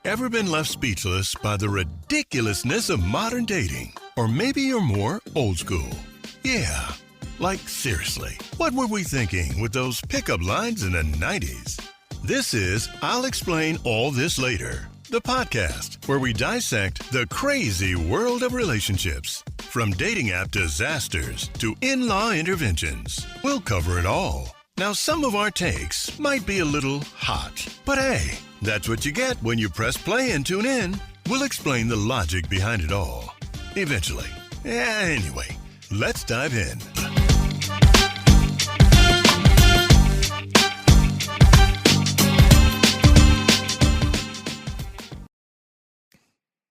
Ever been left speechless by the ridiculousness of modern dating? Or maybe you're more old school. Yeah, like seriously, what were we thinking with those pickup lines in the 90s? This is I'll Explain All This Later, the podcast where we dissect the crazy world of relationships. From dating app disasters to in-law interventions, we'll cover it all. Now, some of our takes might be a little hot, but hey, that's what you get when you press play and tune in. We'll explain the logic behind it all. Eventually. Anyway, let's dive in.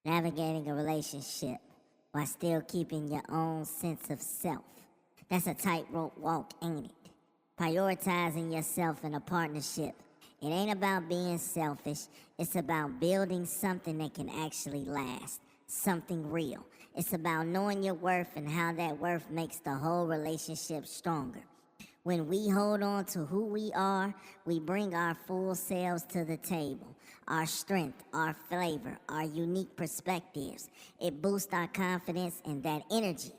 Navigating a relationship while still keeping your own sense of self. That's a tightrope walk, ain't it? Prioritizing yourself in a partnership. It ain't about being selfish. It's about building something that can actually last. Something real. It's about knowing your worth and how that worth makes the whole relationship stronger. When we hold on to who we are, we bring our full selves to the table. Our strength, our flavor, our unique perspectives. It boosts our confidence and that energy.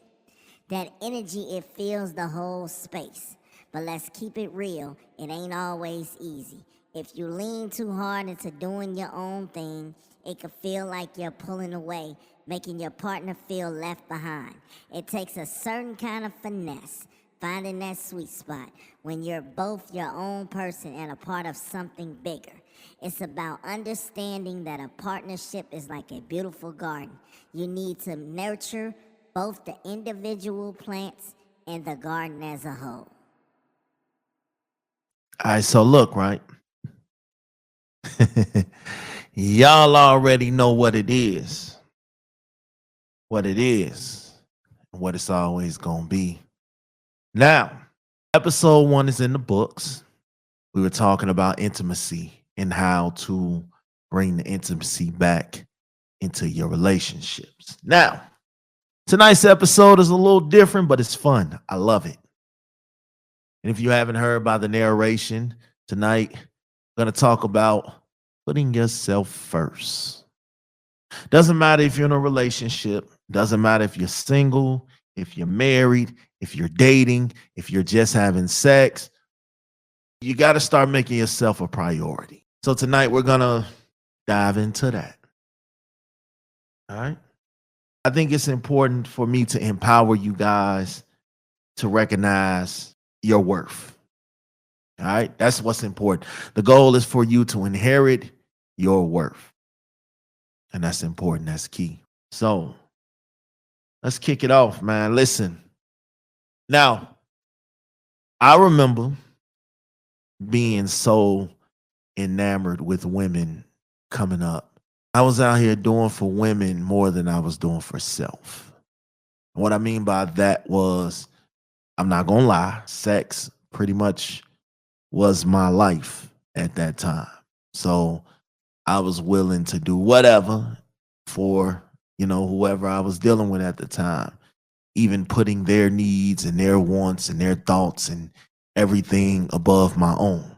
That energy, it fills the whole space. But let's keep it real, it ain't always easy. If you lean too hard into doing your own thing, it could feel like you're pulling away, making your partner feel left behind. It takes a certain kind of finesse, finding that sweet spot when you're both your own person and a part of something bigger. It's about understanding that a partnership is like a beautiful garden. You need to nurture both the individual plants and the garden as a whole. All right, so look, right? Y'all already know what it is. What it is. And what it's always going to be. Now, episode 1 is in the books. We were talking about intimacy and how to bring the intimacy back into your relationships. Now, tonight's episode is a little different, but it's fun. I love it. And if you haven't heard by the narration, tonight we're going to talk about putting yourself first. Doesn't matter if you're in a relationship. Doesn't matter if you're single, if you're married, if you're dating, if you're just having sex. You got to start making yourself a priority. So tonight we're going to dive into that. All right. I think it's important for me to empower you guys to recognize your worth. All right. That's what's important. The goal is for you to inherit your worth. And that's important. That's key. So let's kick it off, man. Listen. Now, I remember being so enamored with women coming up. I was out here doing for women more than I was doing for self. And what I mean by that was, I'm not going to lie, sex pretty much was my life at that time. So I was willing to do whatever for, whoever I was dealing with at the time, even putting their needs and their wants and their thoughts and everything above my own.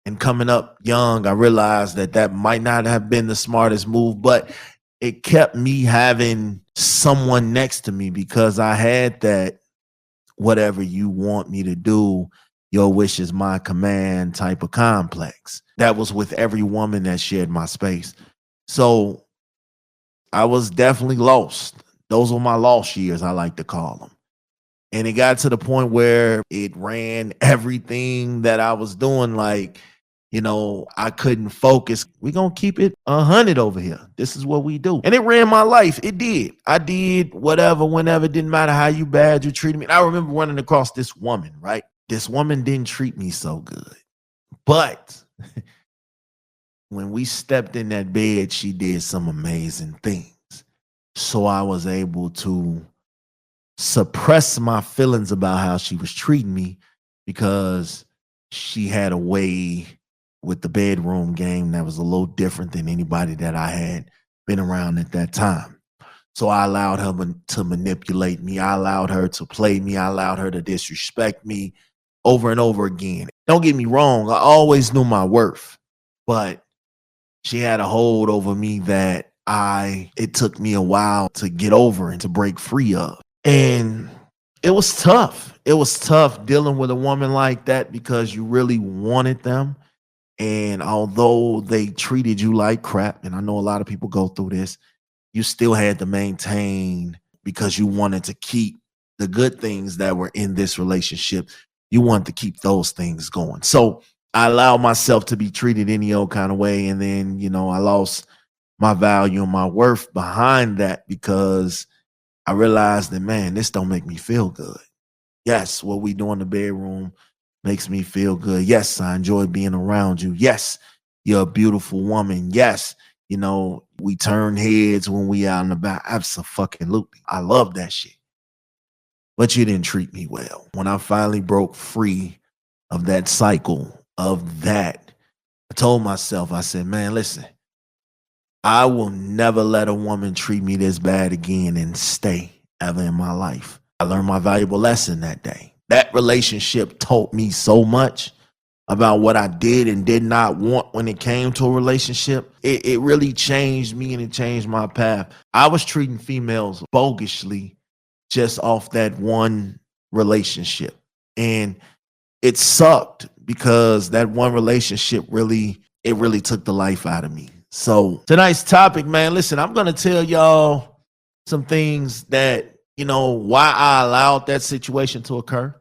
And coming up young, I realized that might not have been the smartest move, but it kept me having someone next to me because I had that whatever you want me to do, your wish is my command type of complex. That was with every woman that shared my space. So I was definitely lost. Those were my lost years, I like to call them. And it got to the point where it ran everything that I was doing. Like, I couldn't focus. We're going to keep it 100 over here. This is what we do. And it ran my life. It did. I did whatever, whenever. It didn't matter how bad you treated me. And I remember running across this woman, right? This woman didn't treat me so good. But when we stepped in that bed, she did some amazing things. So I was able to suppress my feelings about how she was treating me because she had a way with the bedroom game that was a little different than anybody that I had been around at that time. So I allowed her to manipulate me. I allowed her to play me. I allowed her to disrespect me over and over again. Don't get me wrong. I always knew my worth, but She had a hold over me that it took me a while to get over and to break free of. And it was tough. It was tough dealing with a woman like that because you really wanted them. And although they treated you like crap, and I know a lot of people go through this, you still had to maintain because you wanted to keep the good things that were in this relationship. You wanted to keep those things going. So I allowed myself to be treated any old kind of way. And then, I lost my value and my worth behind that because I realized that, man, this don't make me feel good. Yes, what we do in the bedroom makes me feel good. Yes, I enjoy being around you. Yes, you're a beautiful woman. Yes, we turn heads when we out and about. Absolutely. I love that shit. But you didn't treat me well. When I finally broke free of that cycle of that, I told myself, I said, man, listen, I will never let a woman treat me this bad again and stay ever in my life. I learned my valuable lesson that day. That relationship taught me so much about what I did and did not want when it came to a relationship. It really changed me and it changed my path. I was treating females bogusly just off that one relationship. And it sucked because that one relationship really took the life out of me. So tonight's topic, man, listen, I'm going to tell y'all some things that, why I allowed that situation to occur.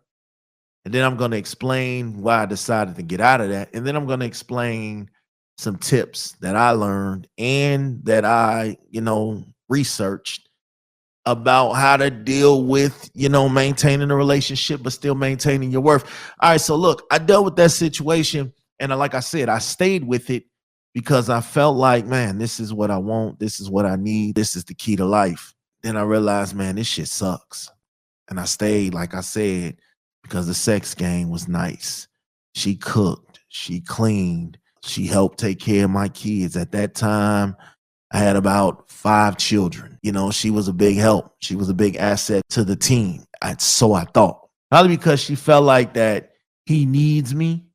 And then I'm going to explain why I decided to get out of that. And then I'm going to explain some tips that I learned and that I, researched about how to deal with, maintaining a relationship, but still maintaining your worth. All right. So look, I dealt with that situation. And like I said, I stayed with it because I felt like, man, this is what I want. This is what I need. This is the key to life. Then I realized, man, this shit sucks. And I stayed, like I said, because the sex game was nice. She cooked, she cleaned, she helped take care of my kids. At that time, I had about 5 children. She was a big help. She was a big asset to the team. So I thought. Probably because she felt like that he needs me,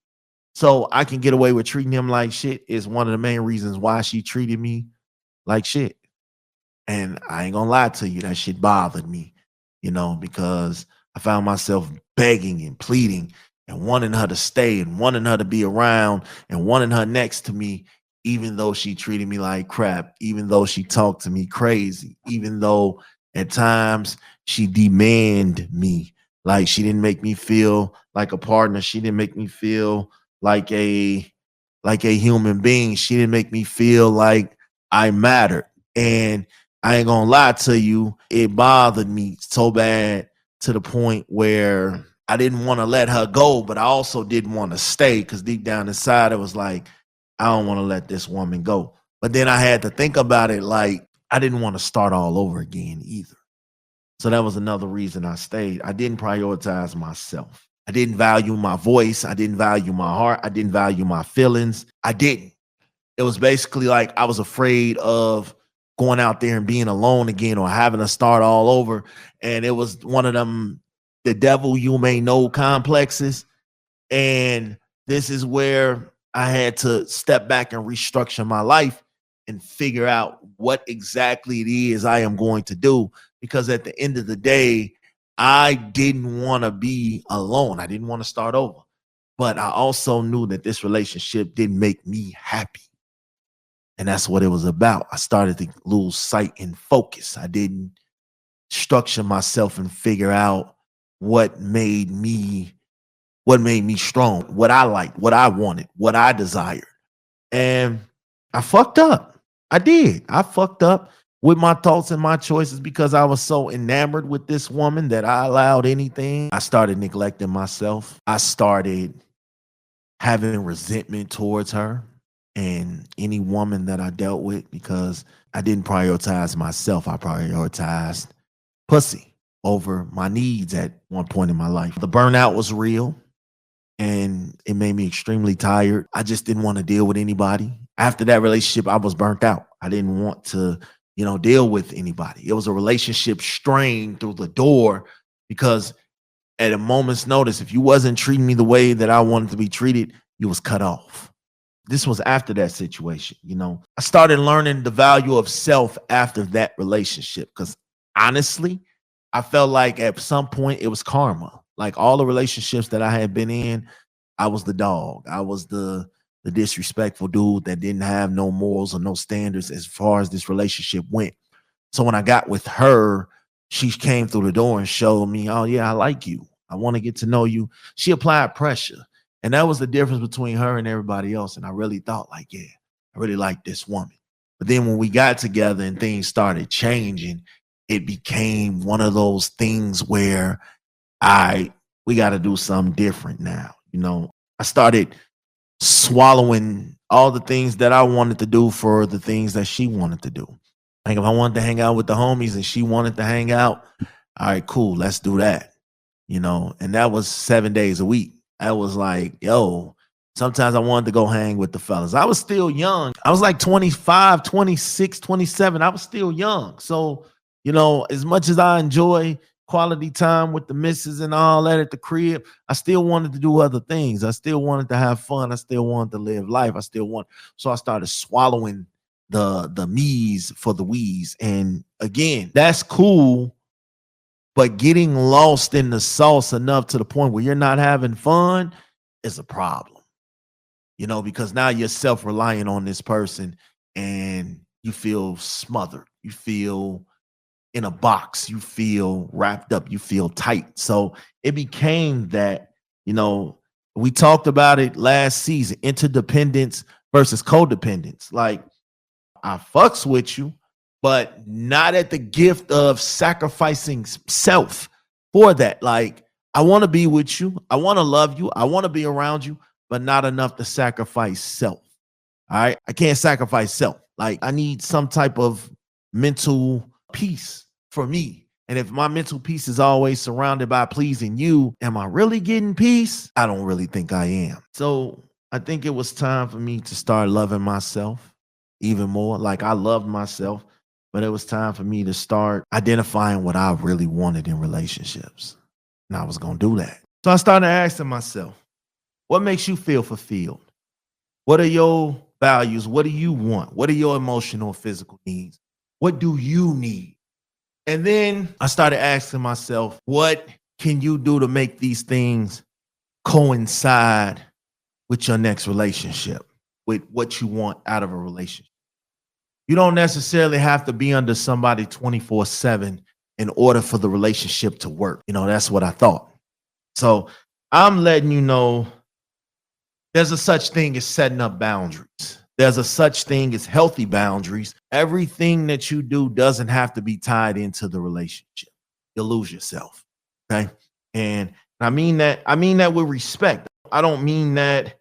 so I can get away with treating him like shit is one of the main reasons why she treated me like shit. And I ain't gonna lie to you, that shit bothered me, because I found myself begging and pleading and wanting her to stay and wanting her to be around and wanting her next to me, even though she treated me like crap, even though she talked to me crazy, even though at times she demanded me. Like, she didn't make me feel like a partner. She didn't make me feel like a human being. She didn't make me feel like I mattered. And I ain't gonna lie to you, it bothered me so bad to the point where I didn't want to let her go, but I also didn't want to stay because deep down inside it was like, I don't want to let this woman go. But then I had to think about it like I didn't want to start all over again either. So that was another reason I stayed. I didn't prioritize myself. I didn't value my voice. I didn't value my heart. I didn't value my feelings. I didn't. It was basically like I was afraid of going out there and being alone again or having to start all over. And it was one of them, the devil you may know complexes. And this is where I had to step back and restructure my life and figure out what exactly it is I am going to do. Because at the end of the day, I didn't want to be alone. I didn't want to start over. But I also knew that this relationship didn't make me happy. And that's what it was about. I started to lose sight and focus. I didn't structure myself and figure out what made me strong, what I liked, what I wanted, what I desired. And I fucked up. I did. I fucked up with my thoughts and my choices because I was so enamored with this woman that I allowed anything. I started neglecting myself. I started having resentment towards her and any woman that I dealt with because I didn't prioritize myself. I prioritized pussy over my needs at one point in my life. The burnout was real and it made me extremely tired. I just didn't want to deal with anybody. After that relationship, I was burnt out. I didn't want to, deal with anybody. It was a relationship strain through the door because at a moment's notice, if you wasn't treating me the way that I wanted to be treated, you was cut off. This was after that situation. I started learning the value of self after that relationship because honestly, I felt like at some point it was karma. Like all the relationships that I had been in, I was the dog. I was the disrespectful dude that didn't have no morals or no standards as far as this relationship went. So when I got with her, she came through the door and showed me, oh yeah, I like you. I want to get to know you. She applied pressure. And that was the difference between her and everybody else. And I really thought, like, yeah, I really like this woman. But then when we got together and things started changing, it became one of those things where we got to do something different now. I started swallowing all the things that I wanted to do for the things that she wanted to do. Like if I wanted to hang out with the homies and she wanted to hang out, all right, cool, let's do that. And that was 7 days a week. I was like, yo, sometimes I wanted to go hang with the fellas. I was still young. I was like 25, 26, 27. I was still young. So, as much as I enjoy quality time with the missus and all that at the crib, I still wanted to do other things. I still wanted to have fun. I still wanted to live life. So I started swallowing the me's for the we's. And again, that's cool. But getting lost in the sauce enough to the point where you're not having fun is a problem, because now you're self-reliant on this person and you feel smothered. You feel in a box. You feel wrapped up. You feel tight. So it became that, we talked about it last season, interdependence versus codependence. Like I fucks with you, but not at the gift of sacrificing self for that. Like, I want to be with you. I want to love you. I want to be around you, but not enough to sacrifice self. All right. I can't sacrifice self. Like, I need some type of mental peace for me. And if my mental peace is always surrounded by pleasing you, am I really getting peace? I don't really think I am. So I think it was time for me to start loving myself even more. Like I loved myself, but it was time for me to start identifying what I really wanted in relationships. And I was going to do that. So I started asking myself, what makes you feel fulfilled? What are your values? What do you want? What are your emotional, physical needs? What do you need? And then I started asking myself, what can you do to make these things coincide with your next relationship, with what you want out of a relationship? You don't necessarily have to be under somebody 24/7 in order for the relationship to work. That's what I thought. So I'm letting you know there's a such thing as setting up boundaries. There's a such thing as healthy boundaries. Everything that you do doesn't have to be tied into the relationship. You'll lose yourself. Okay. And I mean that with respect. I don't mean that,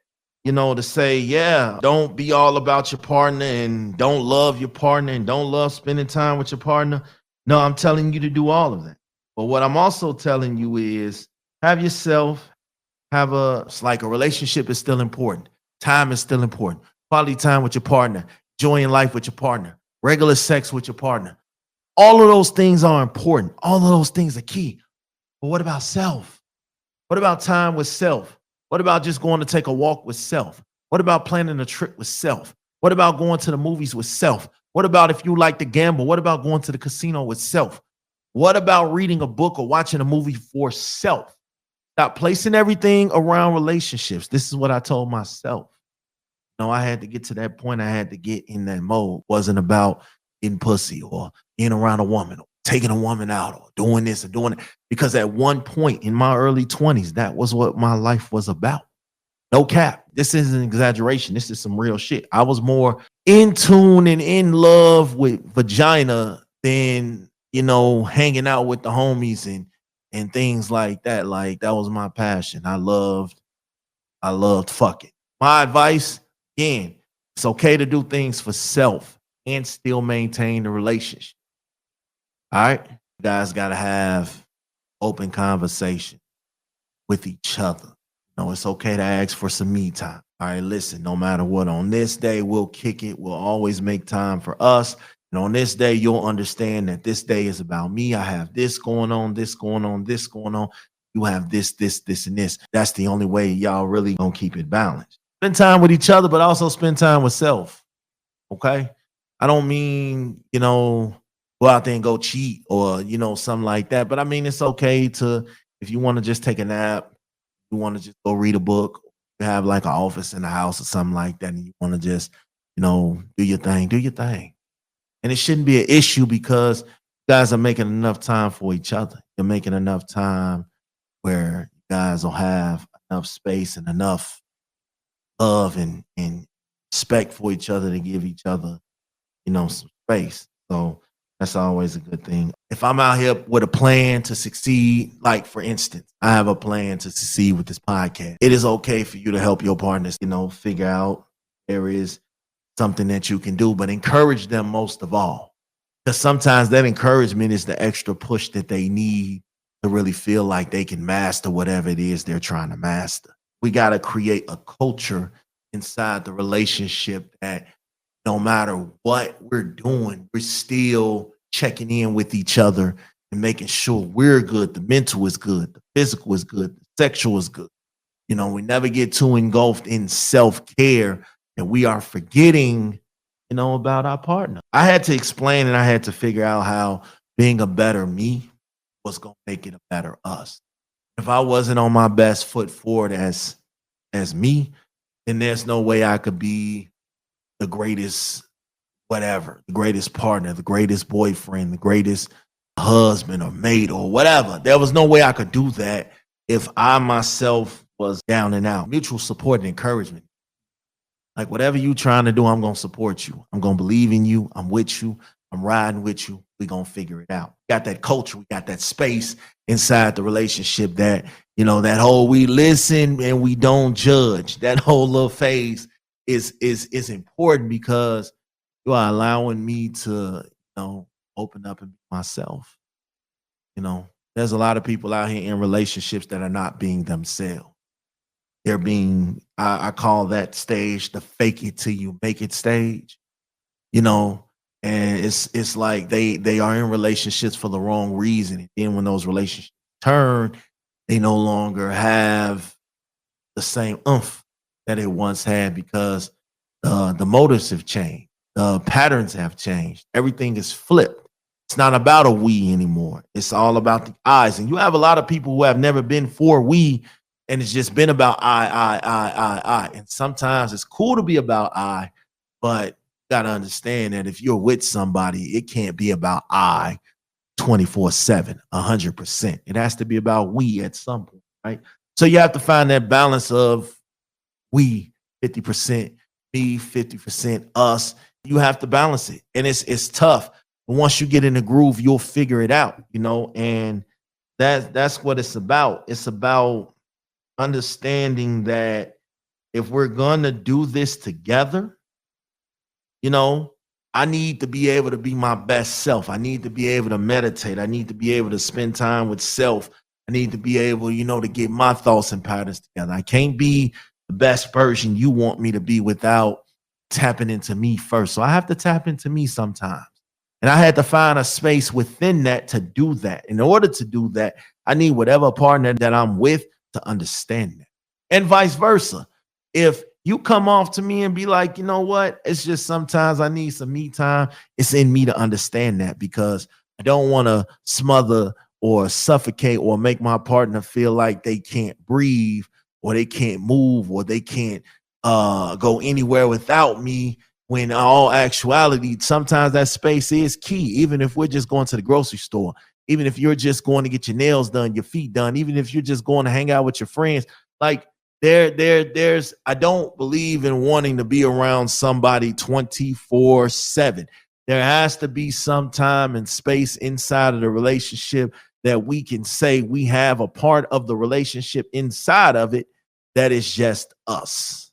to say, yeah, don't be all about your partner and don't love your partner and don't love spending time with your partner. No, I'm telling you to do all of that. But what I'm also telling you is have yourself, it's like a relationship is still important. Time is still important. Quality time with your partner, enjoying life with your partner, regular sex with your partner. All of those things are important. All of those things are key. But what about self? What about time with self? What about just going to take a walk with self? What about planning a trip with self? What about going to the movies with self? What about if you like to gamble? What about going to the casino with self? What about reading a book or watching a movie for self? Stop placing everything around relationships. This is what I told myself. I had to get to that point. I had to get in that mode. It wasn't about getting pussy or being around a woman or taking a woman out or doing this and doing it. Because at one point in my early 20s, that was what my life was about. No cap. This isn't an exaggeration. This is some real shit. I was more in tune and in love with vagina than, hanging out with the homies and things like that. Like that was my passion. I loved fucking. My advice, again, it's okay to do things for self and still maintain the relationship. All right? You guys got to have open conversation with each other. It's okay to ask for some me time. All right, listen, no matter what, on this day, we'll kick it. We'll always make time for us. And on this day, you'll understand that this day is about me. I have this going on, this going on, this going on. You have this, and this. That's the only way y'all really gonna keep it balanced. Spend time with each other, but also spend time with self. Okay. I don't mean, go out there and go cheat or, something like that. But I mean, it's okay to, if you want to just take a nap, you want to just go read a book, you have like an office in the house or something like that, and you want to just, do your thing, do your thing. And it shouldn't be an issue because you guys are making enough time for each other. You're making enough time where you guys will have enough space and enough love and respect for each other to give each other, some space. So that's always a good thing. If I'm out here with a plan to succeed, like for instance, I have a plan to succeed with this podcast. It is okay for you to help your partners, figure out there is something that you can do, but encourage them most of all. Because sometimes that encouragement is the extra push that they need to really feel like they can master whatever it is they're trying to master. We got to create a culture inside the relationship that no matter what we're doing, we're still checking in with each other and making sure we're good. The mental is good, the physical is good, the sexual is good. We never get too engulfed in self-care and we are forgetting, about our partner. I had to explain and I had to figure out how being a better me was going to make it a better us. If I wasn't on my best foot forward as me, then there's no way I could be the greatest whatever, the greatest partner, the greatest boyfriend, the greatest husband or mate or whatever. There was no way I could do that if I myself was down and out. Mutual support and encouragement. Like whatever you trying to do, I'm going to support you. I'm going to believe in you. I'm with you. I'm riding with you. We're going to figure it out. We got that culture. We got that space inside the relationship that, that whole we listen and we don't judge. That whole little phase is important because you are allowing me to, open up and be myself. There's a lot of people out here in relationships that are not being themselves. They're being, I call that stage the fake it till you make it stage, and it's like they are in relationships for the wrong reason. And then when those relationships turn, they no longer have the same oomph that it once had because the motives have changed. The patterns have changed. Everything is flipped. It's not about a we anymore. It's all about the I's. And you have a lot of people who have never been for we, and it's just been about I. And sometimes it's cool to be about I, but you got to understand that if you're with somebody, it can't be about I 24/7, 100%. It has to be about we at some point, right? So you have to find that balance of we 50%, me 50%, us. You have to balance it, and it's tough. But once you get in the groove, you'll figure it out, and that's what it's about. It's about understanding that if we're gonna do this together, I need to be able to be my best self. I need to be able to meditate. I need to be able to spend time with self. I need to be able, to get my thoughts and patterns together. I can't be the best version you want me to be without tapping into me first. So I have to tap into me sometimes. And I had to find a space within that to do that. In order to do that, I need whatever partner that I'm with to understand that. And vice versa. If you come off to me and be like, you know what? It's just sometimes I need some me time. It's in me to understand that because I don't want to smother or suffocate or make my partner feel like they can't breathe or they can't move or they can't go anywhere without me. When in all actuality, sometimes that space is key. Even if we're just going to the grocery store, even if you're just going to get your nails done, your feet done, even if you're just going to hang out with your friends, like there's I don't believe in wanting to be around somebody 24/7. There has to be some time and space inside of the relationship that we can say we have a part of the relationship inside of it that is just us.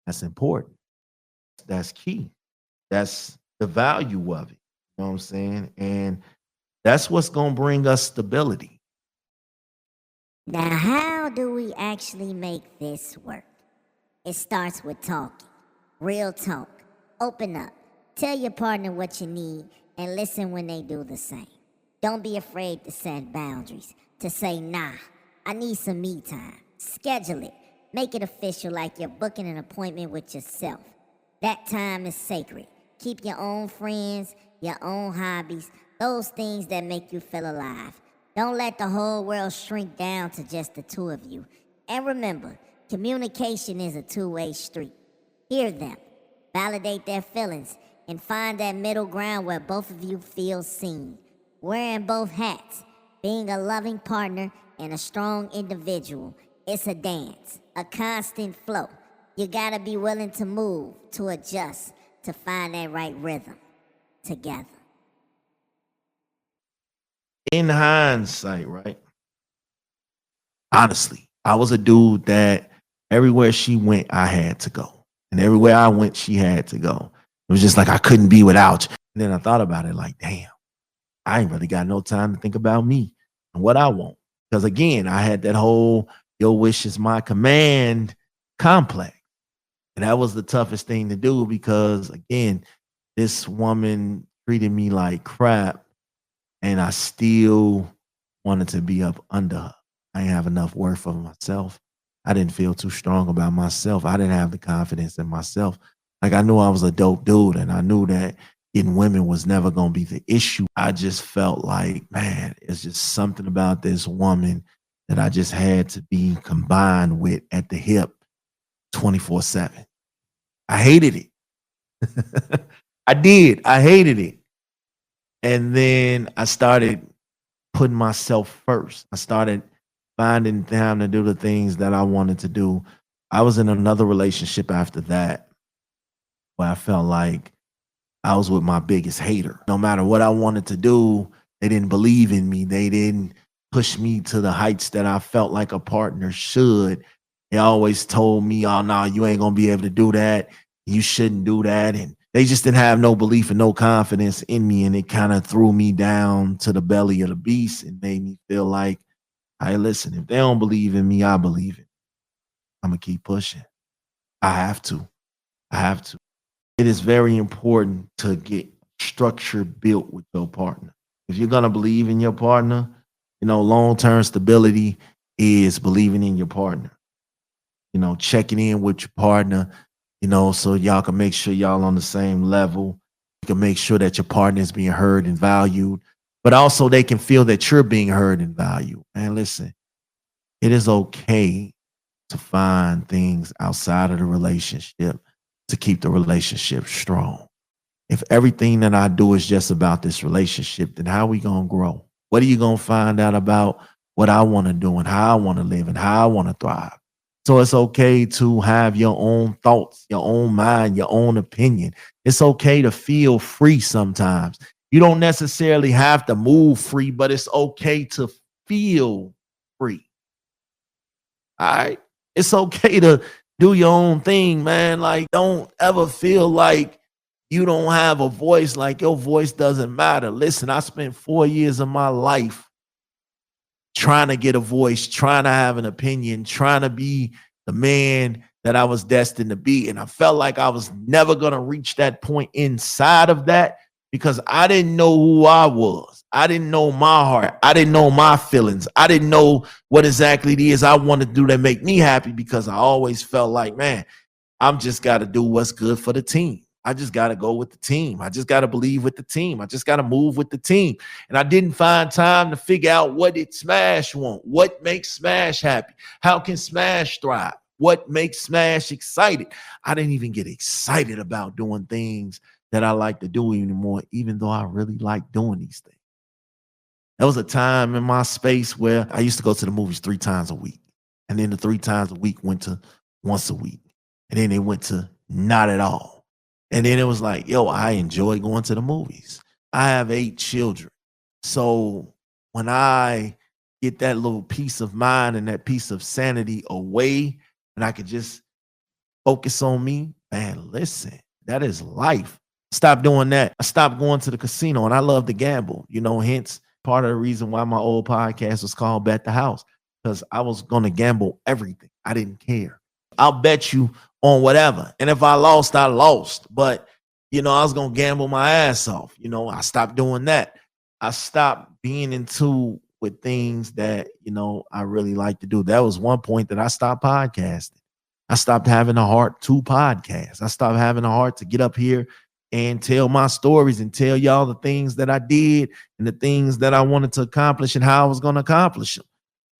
That's important. That's key. That's the value of it. You know what I'm saying? And that's what's going to bring us stability. Now, how do we actually make this work? It starts with talking. Real talk. Open up. Tell your partner what you need and listen when they do the same. Don't be afraid to set boundaries. To say, nah, I need some me time. Schedule it. Make it official like you're booking an appointment with yourself. That time is sacred. Keep your own friends, your own hobbies, those things that make you feel alive. Don't let the whole world shrink down to just the two of you. And remember, communication is a two-way street. Hear them, validate their feelings, and find that middle ground where both of you feel seen. Wearing both hats, being a loving partner and a strong individual, it's a dance, a constant flow. You gotta be willing to move, to adjust, to find that right rhythm together. In hindsight, right? Honestly, I was a dude that everywhere she went, I had to go. And everywhere I went, she had to go. It was just like I couldn't be without you. And then I thought about it like, damn, I ain't really got no time to think about me and what I want. Because again, I had that whole your wish is my command complex. And that was the toughest thing to do because, again, this woman treated me like crap and I still wanted to be up under her. I didn't have enough worth for myself. I didn't feel too strong about myself. I didn't have the confidence in myself. Like I knew I was a dope dude and I knew that getting women was never going to be the issue. I just felt like, man, it's just something about this woman that I just had to be combined with at the hip 24/7. I hated it. I did. I hated it. And then I started putting myself first. I started finding time to do the things that I wanted to do. I was in another relationship after that where I felt like I was with my biggest hater. No matter what I wanted to do, they didn't believe in me. They didn't push me to the heights that I felt like a partner should. They always told me, oh, no, you ain't going to be able to do that. You shouldn't do that. And they just didn't have no belief and no confidence in me. And it kind of threw me down to the belly of the beast and made me feel like, hey, listen, if they don't believe in me, I believe it. I'm going to keep pushing. I have to. I have to. It is very important to get structure built with your partner. If you're going to believe in your partner, long-term stability is believing in your partner. Checking in with your partner, so y'all can make sure y'all on the same level. You can make sure that your partner is being heard and valued, but also they can feel that you're being heard and valued. And listen, it is okay to find things outside of the relationship to keep the relationship strong. If everything that I do is just about this relationship, then how are we going to grow? What are you going to find out about what I want to do and how I want to live and how I want to thrive? So it's okay to have your own thoughts, your own mind, your own opinion. It's okay to feel free sometimes. You don't necessarily have to move free, but it's okay to feel free. All right. It's okay to do your own thing, man. Like, don't ever feel like you don't have a voice, like your voice doesn't matter. Listen, I spent 4 years of my life trying to get a voice, trying to have an opinion, trying to be the man that I was destined to be. And I felt like I was never going to reach that point inside of that because I didn't know who I was. I didn't know my heart. I didn't know my feelings. I didn't know what exactly it is I want to do that make me happy because I always felt like, man, I'm just got to do what's good for the team. I just got to go with the team. I just got to believe with the team. I just got to move with the team. And I didn't find time to figure out what did Smash want? What makes Smash happy? How can Smash thrive? What makes Smash excited? I didn't even get excited about doing things that I like to do anymore, even though I really like doing these things. There was a time in my space where I used to go to the movies 3 times a week. And then the 3 times a week went to once a week. And then it went to not at all. And then it was like, yo, I enjoy going to the movies. I have 8 children. So when I get that little peace of mind and that piece of sanity away, and I could just focus on me, man, listen, that is life. Stop doing that. I stopped going to the casino and I love to gamble, hence part of the reason why my old podcast was called Bet the House, because I was going to gamble everything. I didn't care. I'll bet you on whatever. And if I lost, I lost. But, I was going to gamble my ass off. I stopped doing that. I stopped being into with things that, I really like to do. That was one point that I stopped podcasting. I stopped having a heart to podcast. I stopped having a heart to get up here and tell my stories and tell y'all the things that I did and the things that I wanted to accomplish and how I was going to accomplish them.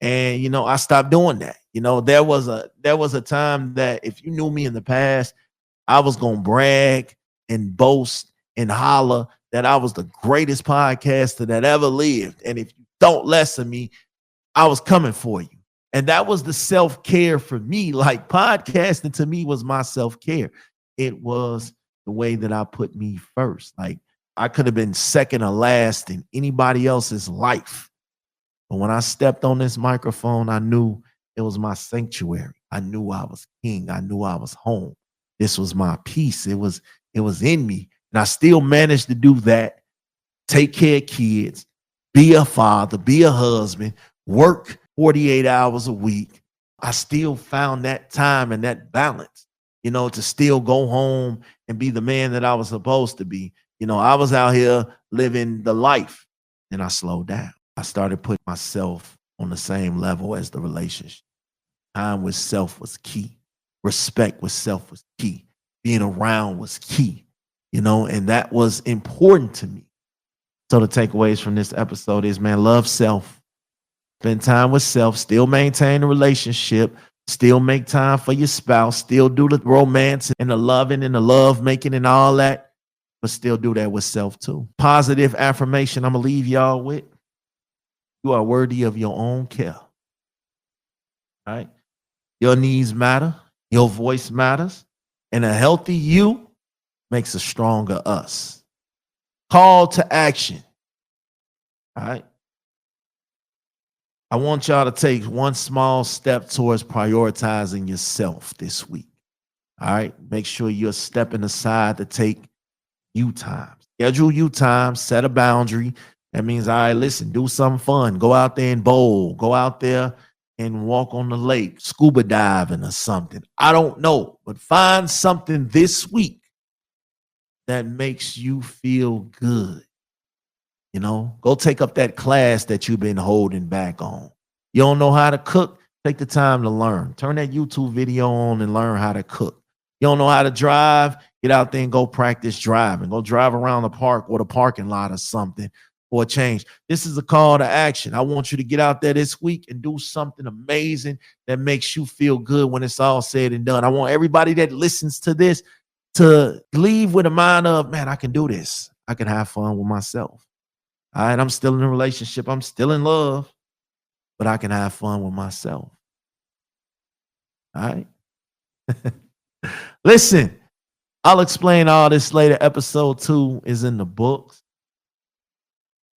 And I stopped doing that. There was a time that if you knew me in the past, I was going to brag and boast and holler that I was the greatest podcaster that ever lived. And if you don't listen to me, I was coming for you. And that was the self-care for me. Like, podcasting to me was my self-care. It was the way that I put me first. Like, I could have been second or last in anybody else's life. But when I stepped on this microphone, I knew it was my sanctuary. I knew I was king. I knew I was home. This was my peace. It was in me. And I still managed to do that. Take care of kids, be a father, be a husband, work 48 hours a week. I still found that time and that balance, to still go home and be the man that I was supposed to be. I was out here living the life, and I slowed down. I started putting myself on the same level as the relationship. Time with self was key. Respect with self was key. Being around was key, and that was important to me. So the takeaways from this episode is, man, love self. Spend time with self, still maintain a relationship, still make time for your spouse, still do the romance and the loving and the love making and all that, but still do that with self too. Positive affirmation I'm going to leave y'all with. You are worthy of your own care. All right? Your needs matter. Your voice matters. And a healthy you makes a stronger us. Call to action. All right? I want y'all to take one small step towards prioritizing yourself this week. All right? Make sure you're stepping aside to take you time. Schedule you time, set a boundary. That means, all right, listen, do something fun. Go out there and bowl. Go out there and walk on the lake, scuba diving or something. I don't know, but find something this week that makes you feel good. Go take up that class that you've been holding back on. You don't know how to cook? Take the time to learn. Turn that YouTube video on and learn how to cook. You don't know how to drive? Get out there and go practice driving. Go drive around the park or the parking lot or something for a change. This is a call to action. I want you to get out there this week and do something amazing that makes you feel good when it's all said and done. I want everybody that listens to this to leave with a mind of, man, I can do this. I can have fun with myself. All right, I'm still in a relationship. I'm still in love, but I can have fun with myself. All right. Listen, I'll explain all this later. Episode 2 is in the books.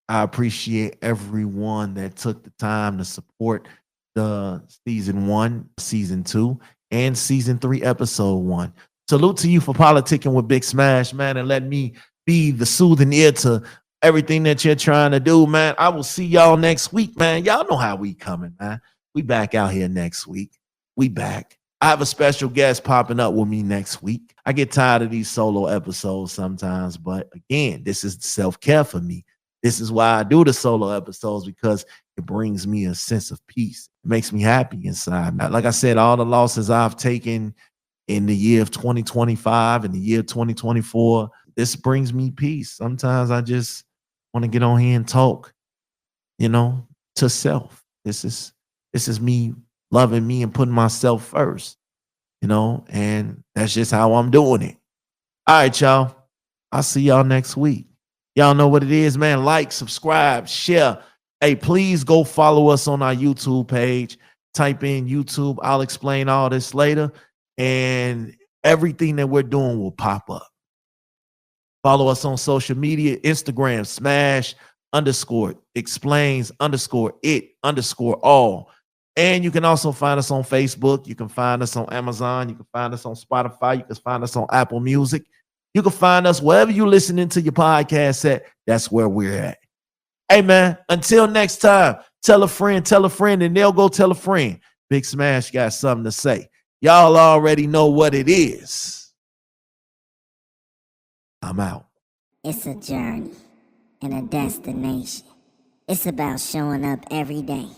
I appreciate everyone that took the time to support the season 1, season 2, and season 3, episode 1. Salute to you for politicking with Big Smash, man, and let me be the soothing ear to everything that you're trying to do, man. I will see y'all next week, man. Y'all know how we coming, man. We back out here next week. We back. I have a special guest popping up with me next week. I get tired of these solo episodes sometimes, but again, this is self-care for me. This is why I do the solo episodes, because it brings me a sense of peace. It makes me happy inside. Like I said, all the losses I've taken in the year of 2025 and the year of 2024, this brings me peace. Sometimes I just want to get on here and talk, to self. This is me loving me and putting myself first, and that's just how I'm doing it. All right, y'all. I'll see y'all next week. Y'all know what it is, man. Like, subscribe, share. Hey, please go follow us on our YouTube page. Type in YouTube. I'll explain all this later, and everything that we're doing will pop up. Follow us on social media, Instagram, smash_explains_it_all. And you can also find us on Facebook. You can find us on Amazon. You can find us on Spotify. You can find us on Apple Music. You can find us wherever you're listening to your podcast at. That's where we're at. Hey, man, until next time, tell a friend, and they'll go tell a friend. Big Smash got something to say. Y'all already know what it is. I'm out. It's a journey and a destination. It's about showing up every day,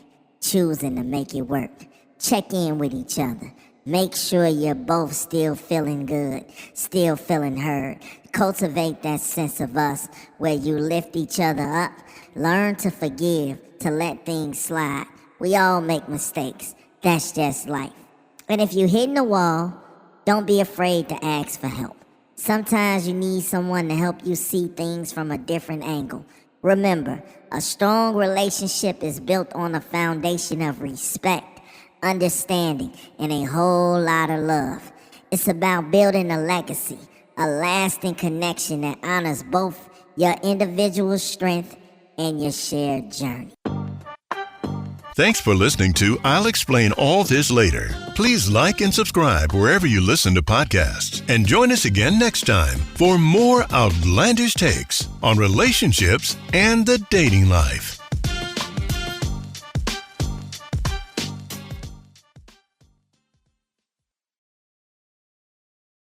choosing to make it work. Check in with each other. Make sure you're both still feeling good, still feeling heard. Cultivate that sense of us where you lift each other up. Learn to forgive, to let things slide. We all make mistakes. That's just life. And if you're hitting a wall, don't be afraid to ask for help. Sometimes you need someone to help you see things from a different angle. Remember, a strong relationship is built on a foundation of respect, understanding, and a whole lot of love. It's about building a legacy, a lasting connection that honors both your individual strength and your shared journey. Thanks for listening to I'll Explain All This Later. Please like and subscribe wherever you listen to podcasts. And join us again next time for more outlandish takes on relationships and the dating life.